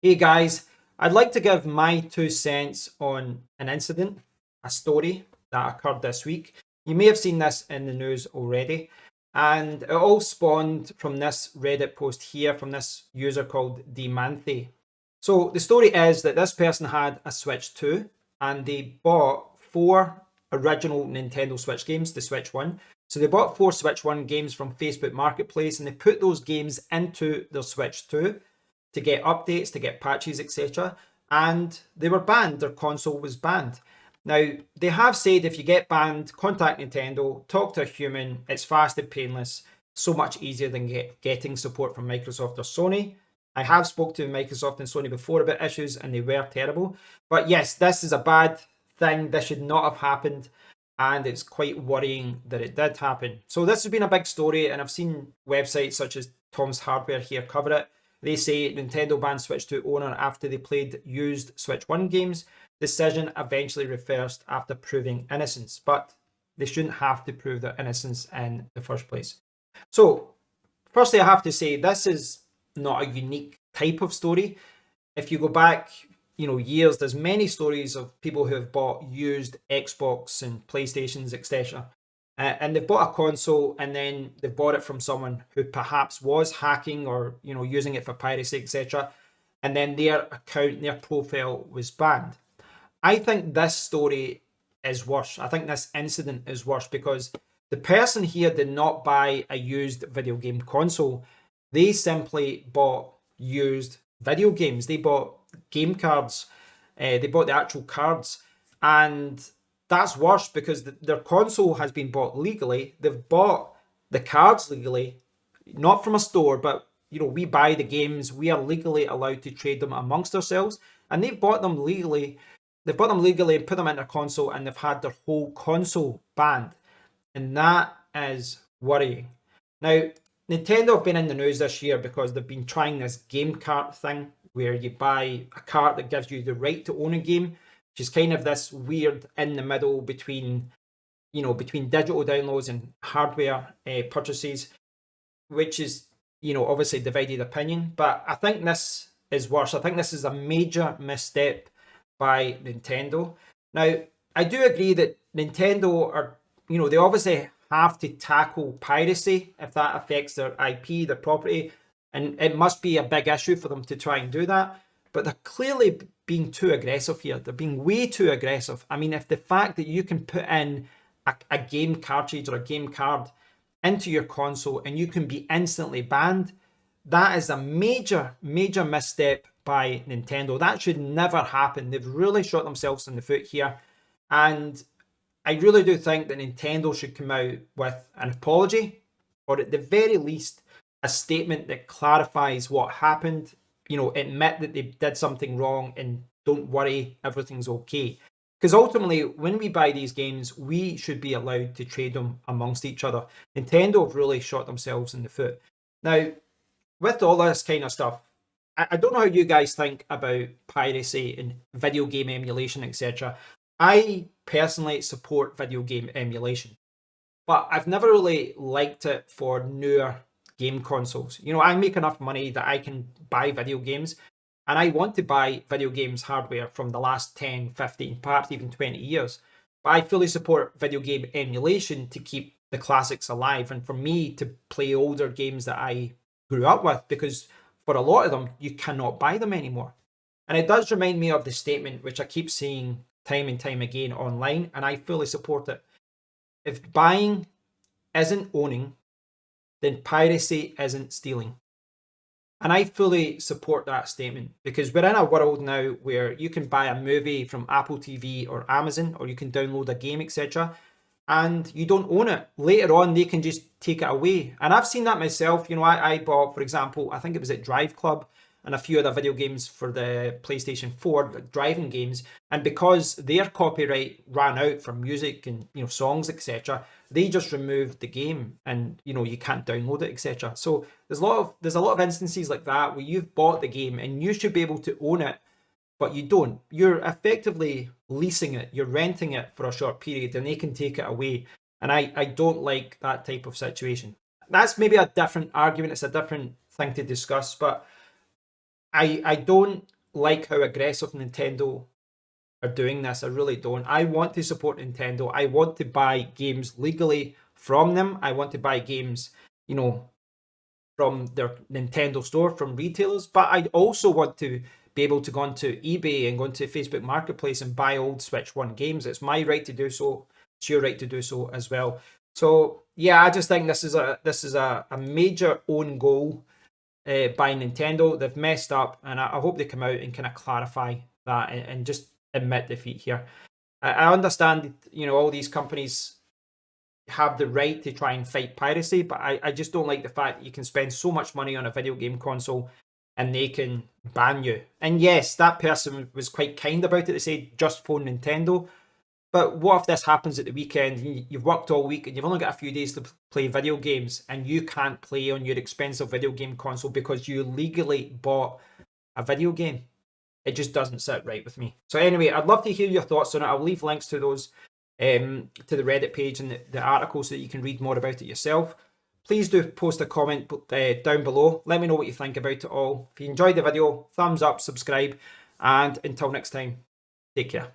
Hey guys, I'd like to give my 2 cents on an incident, a story that occurred this week. You may have seen this in the news already, and it all spawned from this Reddit post here from this user called Demanthe. So the story is that this person had a Switch 2 and they bought four original Nintendo Switch games, the Switch 1. So they bought four Switch 1 games from Facebook Marketplace and they put those games into their Switch 2 to get updates, to get patches, etc. And they were banned. Their console was banned. Now, they have said if you get banned, contact Nintendo, talk to a human. It's fast and painless, so much easier than getting support from Microsoft or Sony. I have spoke to Microsoft and Sony before about issues, and they were terrible. But yes, this is a bad thing. This should not have happened, and it's quite worrying that it did happen. So this has been a big story, and I've seen websites such as Tom's Hardware here cover it. They say Nintendo banned Switch 2 owner after they played used Switch 1 games. Decision eventually reversed after proving innocence, but they shouldn't have to prove their innocence in the first place. So, firstly, I have to say this is not a unique type of story. If you go back, years, there's many stories of people who have bought used Xbox and PlayStations, etc. And they've bought a console and then they've bought it from someone who perhaps was hacking or using it for piracy, etc. And then their account, their profile was banned. I think this story is worse. I think this incident is worse because the person here did not buy a used video game console. They simply bought used video games. They bought game cards. They bought the actual cards. And that's worse because their console has been bought legally. They've bought the cards legally, not from a store, but we buy the games. We are legally allowed to trade them amongst ourselves, and they've bought them legally. They've bought them legally and put them in their console, and they've had their whole console banned, and that is worrying. Now, Nintendo have been in the news this year because they've been trying this game cart thing where you buy a cart that gives you the right to own a game, which is kind of this weird in the middle between between digital downloads and hardware purchases, which is obviously divided opinion. But I think this is worse. I think this is a major misstep by Nintendo. Now, I do agree that Nintendo are they obviously have to tackle piracy if that affects their IP, their property, and it must be a big issue for them to try and do that. But they're clearly being too aggressive here. They're being way too aggressive. I mean, if the fact that you can put in a game cartridge or a game card into your console and you can be instantly banned, that is a major, major misstep by Nintendo. That should never happen. They've really shot themselves in the foot here. And I really do think that Nintendo should come out with an apology, or at the very least, a statement that clarifies what happened. Admit that they did something wrong and don't worry, everything's okay. Because ultimately, when we buy these games, we should be allowed to trade them amongst each other. Nintendo have really shot themselves in the foot. Now, with all this kind of stuff, I don't know how you guys think about piracy and video game emulation, etc. I personally support video game emulation, but I've never really liked it for newer game consoles. I make enough money that I can buy video games, and I want to buy video games hardware from the last 10, 15, perhaps even 20 years. But I fully support video game emulation to keep the classics alive and for me to play older games that I grew up with, because for a lot of them, you cannot buy them anymore. And it does remind me of the statement which I keep seeing time and time again online, and I fully support it. If buying isn't owning, then piracy isn't stealing. And I fully support that statement because we're in a world now where you can buy a movie from Apple TV or Amazon, or you can download a game, etc., and you don't own it. Later on, they can just take it away. And I've seen that myself. I bought, for example, I think it was at Drive Club and a few other video games for the PlayStation 4, like driving games. And because their copyright ran out for music and songs, etc., they just removed the game, and you can't download it, etc. So there's a lot of instances like that where you've bought the game and you should be able to own it, but you don't. You're effectively leasing it, you're renting it for a short period, and they can take it away. And I don't like that type of situation. That's maybe a different argument, it's a different thing to discuss, but I don't like how aggressive Nintendo are doing this. I really don't. I want to support Nintendo. I want to buy games legally from them. I want to buy games, you know, from their Nintendo store, from retailers. But I also want to be able to go onto eBay and go into Facebook Marketplace and buy old Switch One games. It's my right to do so. It's your right to do so as well. So yeah, I just think this is a major own goal by Nintendo. They've messed up, and I hope they come out and kind of clarify that and just admit defeat here. I understand, all these companies have the right to try and fight piracy, but I just don't like the fact that you can spend so much money on a video game console and they can ban you. And yes, that person was quite kind about it. They said just phone Nintendo. But what if this happens at the weekend? You've worked all week and you've only got a few days to play video games, and you can't play on your expensive video game console because you legally bought a video game. It just doesn't sit right with me. So anyway, I'd love to hear your thoughts on it. I'll leave links to those, to the Reddit page and the article so that you can read more about it yourself. Please do post a comment down below. Let me know what you think about it all. If you enjoyed the video, thumbs up, subscribe, and until next time, take care.